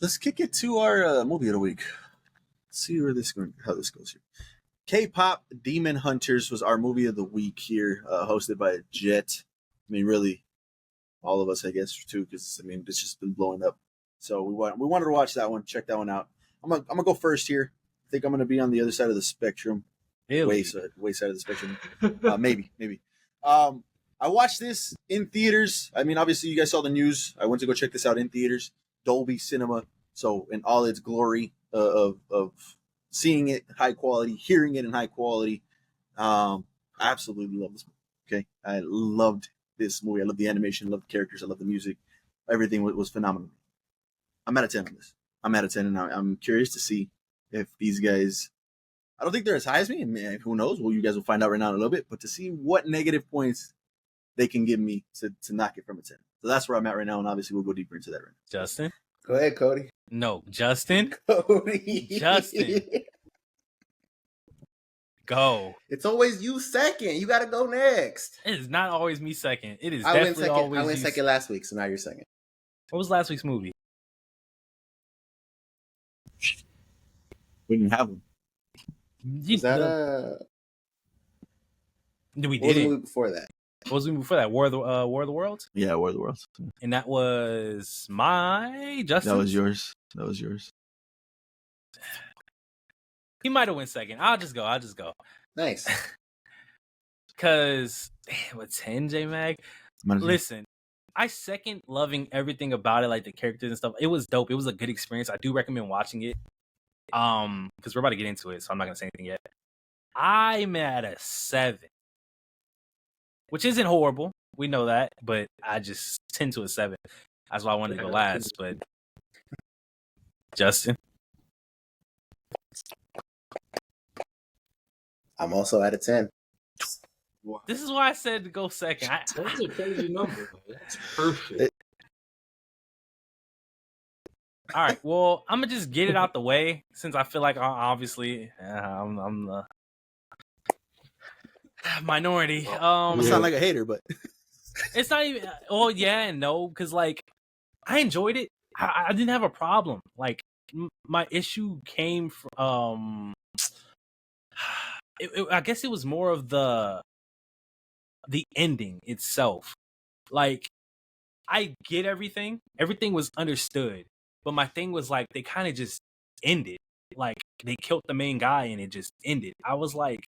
Let's kick it to our movie of the week. Let's see how this goes here. K-pop Demon Hunters was our movie of the week here, hosted by Jet. I mean, really, all of us, I guess, too, because I mean, it's just been blowing up. So we wanted to watch that one, check that one out. I'm gonna go first here. I think I'm gonna be on the other side of the spectrum, Really? way side of the spectrum. Maybe. I watched this in theaters. I mean, obviously, you guys saw the news. I went to go check this out in theaters, Dolby Cinema. So in all its glory of seeing it high quality, hearing it in high quality. I absolutely love this movie. Okay, I loved this movie. I love the animation, I love the characters, I love the music. Everything was phenomenal. I'm out of 10 on this. I'm out of 10, and I'm curious to see if these guys. I don't think they're as high as me, and who knows? Well, you guys will find out right now in a little bit. But to see what negative points they can give me to knock it from a 10. So that's where I'm at right now, and obviously we'll go deeper into that right now. Justin? Go ahead, Cody. No, Justin. Cody. Justin. Go. It's always you second. You got to go next. It is not always me second. It is I went definitely second. always I went you. second last week, so now you're second. What was last week's movie? We didn't have them. Is that We what was the did movie it. before that? What was the movie before that? War of the Worlds? Yeah, War of the Worlds. And that was my Justin. That was yours. He might have went second. I'll just go. Nice. Because, with 10, J-Mag? Listen, I second loving everything about it, like the characters and stuff. It was dope. It was a good experience. I do recommend watching it. Because we're about to get into it, so I'm not going to say anything yet. I'm at a 7. Which isn't horrible. We know that. But I just tend to a 7. That's why I wanted to go last. But, Justin? I'm also at a 10. Wow. This is why I said to go second. That's a crazy number. That's perfect. All right. Well, I'm gonna just get it out the way since I feel like obviously I'm the minority. I sound like a hater, but It's not even. Oh yeah and no, because like I enjoyed it. I didn't have a problem. Like my issue came from. I guess it was more of the ending itself. Like I get everything. Everything was understood. But my thing was like they kind of just ended. Like they killed the main guy and it just ended. I was like,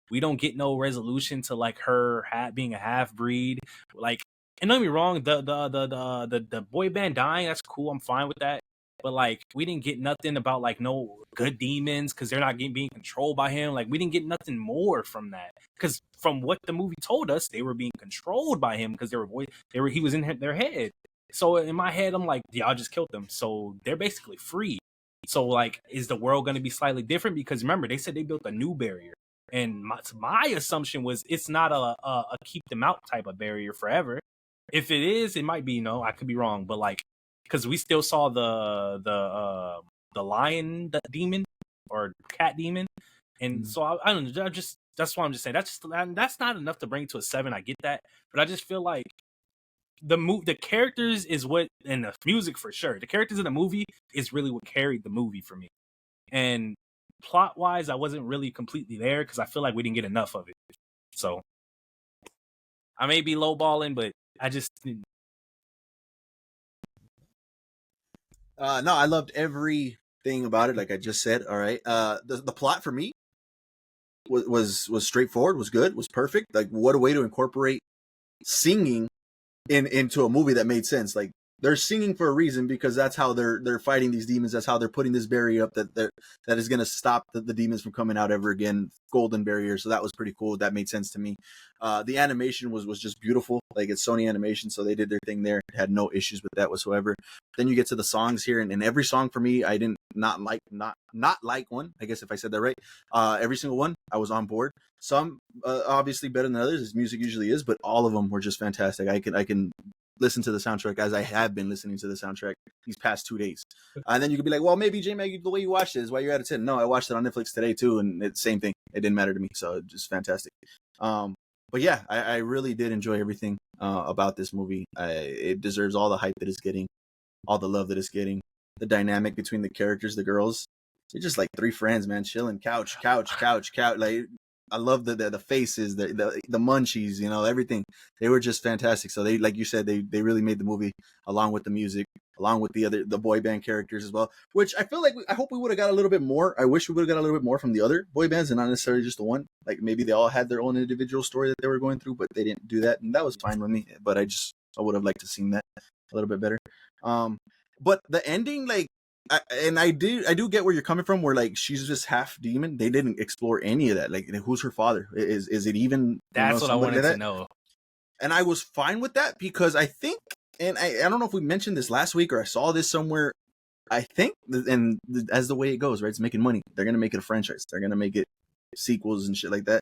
we don't get no resolution to like her being a half breed. Like, and don't get me wrong, the boy band dying, that's cool. I'm fine with that. But like, we didn't get nothing about like no good demons because they're not being controlled by him. Like, we didn't get nothing more from that. Because from what the movie told us, they were being controlled by him because he was in their head. So in my head, I'm like, y'all just killed them. So they're basically free. So like, is the world going to be slightly different? Because remember, they said they built a new barrier. And my assumption was it's not a keep them out type of barrier forever. If it is, it might be, I could be wrong. But like, because we still saw the lion demon or cat demon. And so I don't know, that's why I'm just saying that's not enough to bring it to a 7. I get that. But I just feel like the characters is what, and the music for sure. The characters in the movie is really what carried the movie for me. And plot wise, I wasn't really completely there because I feel like we didn't get enough of it. So I may be lowballing, but I just no, I loved everything about it. Like I just said, all right. The plot for me was straightforward, was good, was perfect. Like what a way to incorporate singing into a movie that made sense. Like they're singing for a reason because that's how they're fighting these demons. That's how they're putting this barrier up that is going to stop the demons from coming out ever again. Golden barrier. So that was pretty cool. That made sense to me. The animation was just beautiful. Like it's Sony Animation, so they did their thing there. Had no issues with that whatsoever. Then you get to the songs here, and every song for me, I didn't not like one. I guess if I said that right, every single one I was on board. Some obviously better than others, as music usually is, but all of them were just fantastic. I can listen to the soundtrack as I have been listening to the soundtrack these past 2 days. And then you could be like, well, maybe J-Mag, the way you watched it is why you're at a 10. No, I watched it on Netflix today too, and it's the same thing. It didn't matter to me, so just fantastic. But yeah, I really did enjoy everything about this movie. It deserves all the hype that it's getting, all the love that it's getting. the dynamic between the characters, the girls. They're just like three friends, man, chilling, couch. Like I love the faces, the munchies, you know, everything. They were just fantastic. So they, like you said, they really made the movie along with the music, along with the boy band characters as well. Which I feel like I hope we would have got a little bit more. I wish we would have got a little bit more from the other boy bands and not necessarily just the one. Like maybe they all had their own individual story that they were going through, but they didn't do that, and that was fine with me. But I would have liked to seen that a little bit better. But the ending, like, I do get where you're coming from. Where like she's just half demon. They didn't explore any of that. Like, who's her father? Is it even? That's what I wanted to know. And I was fine with that because I think, and I don't know if we mentioned this last week or I saw this somewhere. I think, and as the way it goes, right? It's making money. They're gonna make it a franchise. They're gonna make it sequels and shit like that.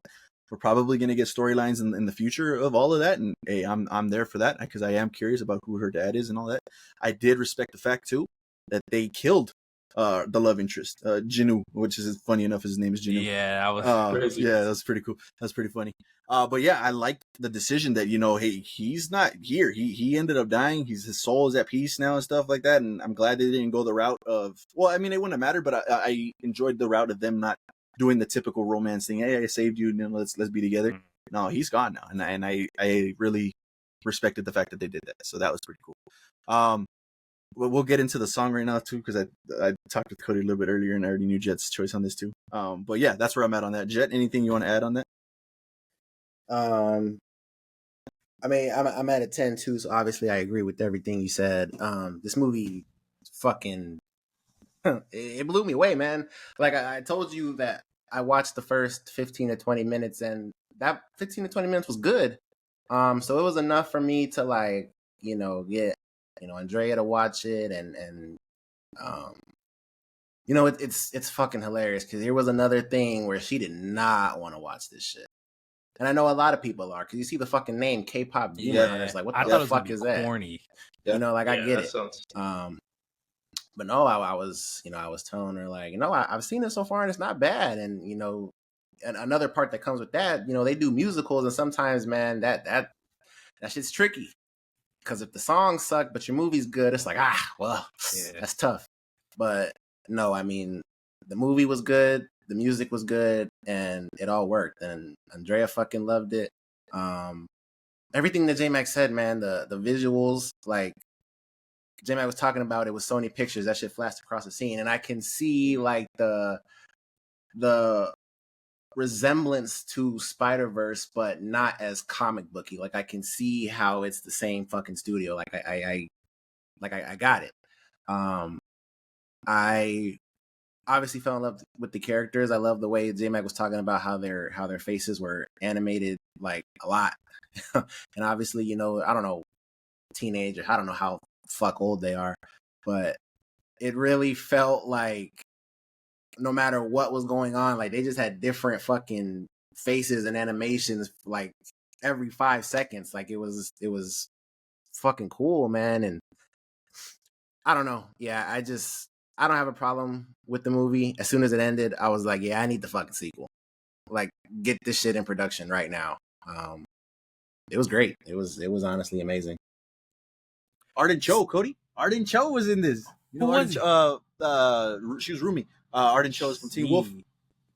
We're probably gonna get storylines in the future of all of that. And hey, I'm there for that because I am curious about who her dad is and all that. I did respect the fact too that they killed the love interest, Jinu, which is funny enough. His name is Jinu. Yeah, that was crazy. Yeah, that's pretty cool. That's pretty funny. But yeah, I liked the decision that, you know, hey, he's not here. He ended up dying. His soul is at peace now and stuff like that. And I'm glad they didn't go the route of, well, I mean, it wouldn't have mattered, but I enjoyed the route of them not doing the typical romance thing. Hey, I saved you, and let's be together. Mhm. No, he's gone now, and I really respected the fact that they did that. So that was pretty cool. We'll get into the song right now too, because I talked with Cody a little bit earlier, and I already knew Jet's choice on this too. But yeah, that's where I'm at on that. Jet, anything you want to add on that? I mean, I'm at a 10 too, so obviously I agree with everything you said. This movie fucking it blew me away, man. Like I told you that I watched the first 15 to 20 minutes, and that 15 to 20 minutes was good. So it was enough for me to, like, you know, get, you know, Andrea to watch it, and you know, it's fucking hilarious because here was another thing where she did not want to watch this shit. And I know a lot of people are, because you see the fucking name K-pop Demon yeah. Hunters, like, what I the thought it was fuck gonna is be that? corny. You know, like, I get it. Sounds... But no, I was, you know, I was telling her, like, you know, I've seen it so far and it's not bad. And, you know, and another part that comes with that, you know, they do musicals, and sometimes, man, that shit's tricky. Because if the songs suck but your movie's good, it's like, well, Yeah. that's tough. But no, I mean, the movie was good, the music was good, and it all worked. And Andrea fucking loved it. Everything that J-Mac said, man, the visuals, like J-Mac was talking about, it was Sony Pictures. That shit flashed across the scene, and I can see like the resemblance to Spider-Verse, but not as comic booky. Like I can see how it's the same fucking studio. Like I got it. I obviously fell in love with the characters. I love the way J-Mac was talking about how their faces were animated like a lot. And obviously, you know, I don't know, teenager, I don't know how fuck old they are, but it really felt like no matter what was going on, like they just had different fucking faces and animations like every 5 seconds. Like it was fucking cool, man. And I don't know. Yeah, I don't have a problem with the movie. As soon as it ended, I was like, yeah, I need the fucking sequel. Like, get this shit in production right now. It was great. It was honestly amazing. Arden Cho, Cody. Arden Cho was in this. You know, Who was she was Rumi. Arden Cho is from Teen Wolf.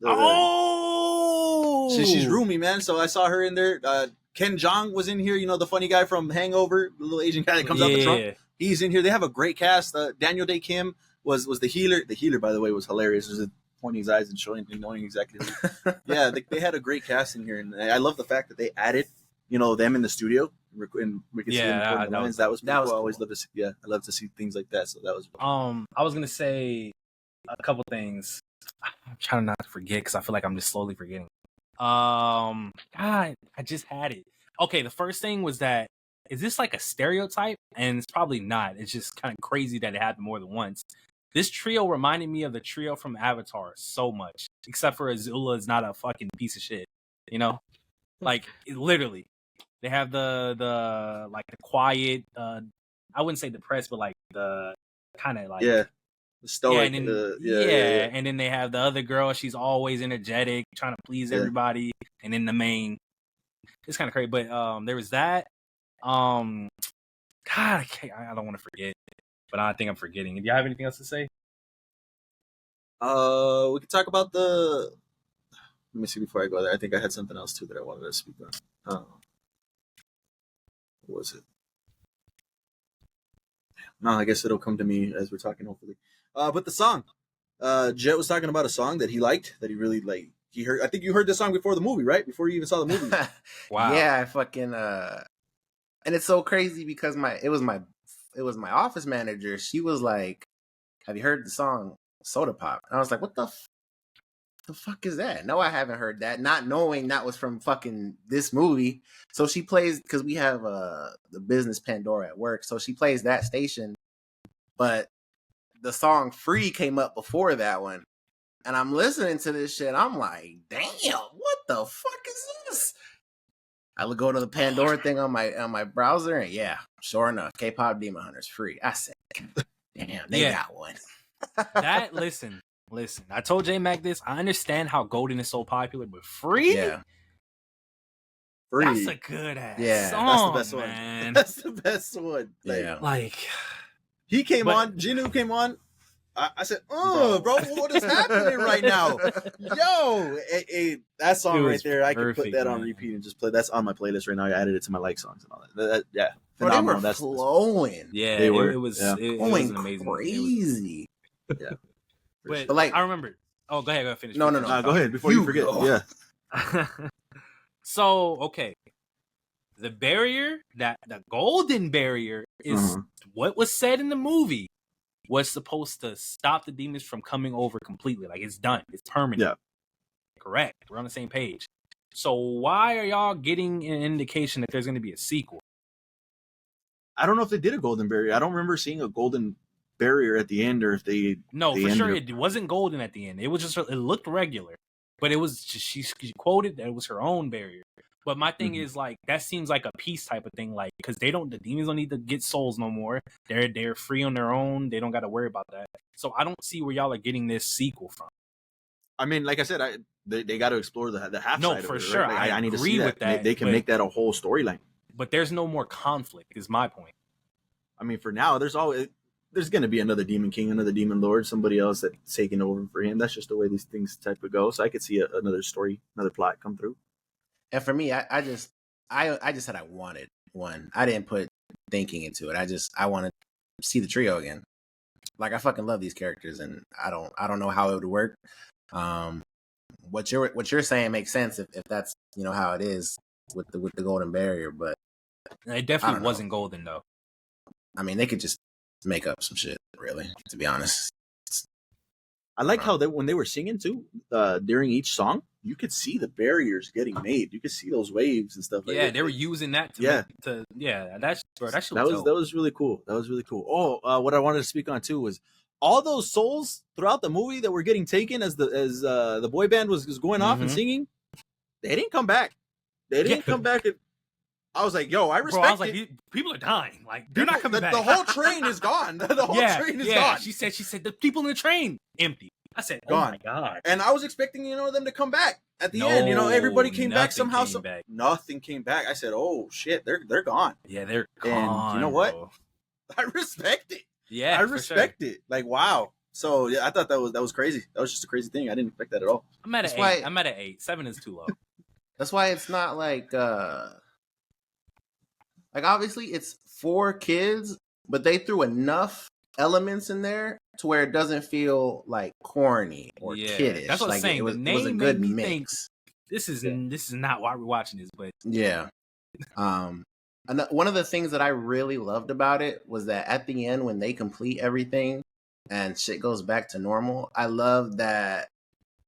Oh, She's Rumi, man. So I saw her in there. Ken Jeong was in here. You know, the funny guy from Hangover, the little Asian guy that comes out the trunk. He's in here. They have a great cast. Daniel Day Kim was the healer. The healer, by the way, was hilarious. Just pointing his eyes and showing, knowing exactly. Yeah, they had a great cast in here, and I love the fact that they added, you know, them in the studio, and we could see them recording the lines. That was cool. I always love to see. Yeah, I love to see things like that. So that was. I was gonna say a couple things. I'm trying not to forget because I feel like I'm just slowly forgetting. God, I just had it. Okay, the first thing was that, is this like a stereotype? And it's probably not. It's just kind of crazy that it happened more than once. This trio reminded me of the trio from Avatar so much, except for Azula is not a fucking piece of shit. You know, like literally, they have the like the quiet. I wouldn't say depressed, but like the kind of like the stoic. and then, and then they have the other girl. She's always energetic, trying to please everybody, and then the main. It's kind of crazy, but there was that. God, I don't want to forget. but I think I'm forgetting. Do you have anything else to say? We can talk about the. Let me see before I go there. I think I had something else too that I wanted to speak on. What was it? No, I guess it'll come to me as we're talking, hopefully. But the song, Jet was talking about a song that he liked, that he really like. He heard. I think you heard this song before the movie, right? Before you even saw the movie. Wow. Yeah, I fucking and it's so crazy because it was my office manager. She was like, "Have you heard the song Soda Pop?" And I was like, "What the fuck is that?" No, I haven't heard that. Not knowing that was from fucking this movie. So she plays, because we have the business Pandora at work. So she plays that station, but the song Free came up before that one. And I'm listening to this shit. I'm like, damn, what the fuck is this? I would go to the Pandora thing on my browser, and yeah, sure enough, K-pop Demon Hunters Free. I said, damn, they got one. That listen. I told J Mac this. I understand how Golden is so popular, but Free, Yeah, Free. that's a good ass That's song, the best man. one. That's the best one. yeah. Like he came on, Jinu came on. I said, bro, what is happening right now? Yo, that song right there, I could put that on repeat and just play. That's on my playlist right now. I added it to my songs and all that. Yeah, phenomenal. They were flowing. Yeah, they were. It was going amazing. Crazy. Yeah, but like, I remember. Oh, go ahead. Finish. No. Go ahead before you forget. Go. Yeah. So okay, the barrier, the golden barrier, is what was said in the movie. Was supposed to stop the demons from coming over completely. Like, it's done. It's permanent. Yeah. Correct. We're on the same page. So why are y'all getting an indication that there's going to be a sequel? I don't know if they did a golden barrier. I don't remember seeing a golden barrier at the end, or if they. No, they for sure it wasn't golden at the end. It was just, it looked regular, but it was just, she quoted that it was her own barrier. But my thing is, like, that seems like a peace type of thing, like, because the demons don't need to get souls no more. They're free on their own. They don't got to worry about that. So I don't see where y'all are getting this sequel from. I mean, like I said, they got to explore the half side. No, of for it, sure. Right? Like, I need to agree see that. with that. They can make that a whole storyline. But there's no more conflict, is my point. I mean, for now, there's going to be another Demon King, another Demon Lord, somebody else that's taking over for him. That's just the way these things type of go. So I could see another story, another plot come through. And for me, I just said I wanted one. I didn't put thinking into it. I wanted to see the trio again. Like, I fucking love these characters, and I don't know how it would work. What you're saying makes sense if that's, you know, how it is with the golden barrier, but it definitely wasn't golden though. I mean, they could just make up some shit, really, to be honest. I like how when they were singing too, during each song, you could see the barriers getting made. You could see those waves and stuff. Yeah, they were using that to that was really cool. That was really cool. Oh, what I wanted to speak on too was all those souls throughout the movie that were getting taken as the boy band was going off and singing. They didn't come back. They didn't come back. I was like, yo, I respect I was like, people are dying. Like, they're not coming back. The whole train is gone. The whole train is gone. She said the people in the train empty. I said, gone. Oh my god. And I was expecting, them to come back at the end. Everybody came back somehow. Nothing came back. I said, oh shit, they're gone. Yeah, they're gone. And you know what? Bro. I respect it. Yeah, I respect it. Like, wow. So yeah, I thought that was crazy. That was just a crazy thing. I didn't expect that at all. I'm at an 8. I'm at an 8. 7 is too low. That's why it's not like obviously it's for kids, but they threw enough elements in there to where it doesn't feel like corny or kiddish. That's what I'm saying. It was a good mix. This is not why we're watching this, but yeah. One of the things that I really loved about it was that at the end, when they complete everything and shit goes back to normal, I love that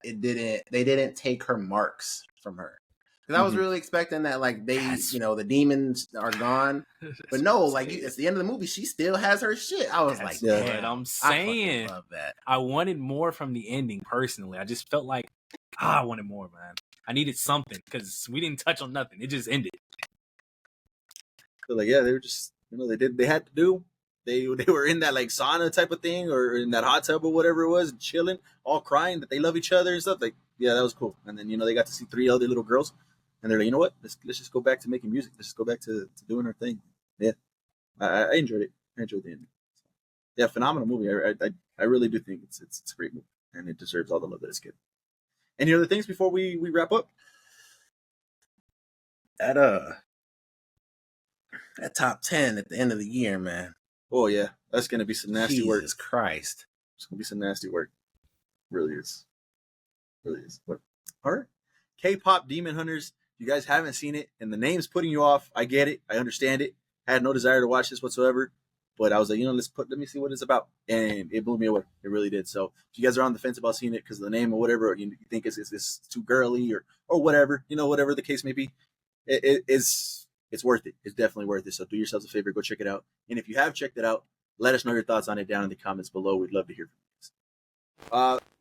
they didn't take her marks from her. Because I was really expecting that, like, the demons are gone. But no, like, it's the end of the movie. She still has her shit. I was like, damn, I'm saying. I love that. I wanted more from the ending, personally. I just felt like, I wanted more, man. I needed something, because we didn't touch on nothing. It just ended. So, like, yeah, they were just, they had to do. They were in that, like, sauna type of thing, or in that hot tub or whatever it was, chilling, all crying that they love each other and stuff. Like, yeah, that was cool. And then, they got to see 3 other little girls. And they're like, you know what? Let's just go back to making music. Let's just go back to doing our thing. Yeah, I enjoyed it. I enjoyed the ending. Yeah, phenomenal movie. I really do think it's a great movie, and it deserves all the love that it's getting. Any other things before we wrap up? That that top 10 at the end of the year, man. Oh yeah, that's gonna be some nasty work. Jesus Christ. It's gonna be some nasty work. Really is. Really is. But, all right. K-pop Demon Hunters. You guys haven't seen it, and the name's putting you off. I get it. I understand it. I had no desire to watch this whatsoever. But I was like, let me see what it's about. And it blew me away. It really did. So if you guys are on the fence about seeing it because of the name or whatever, or you think it's too girly or whatever, whatever the case may be, it's worth it. It's definitely worth it. So do yourselves a favor, go check it out. And if you have checked it out, let us know your thoughts on it down in the comments below. We'd love to hear from you.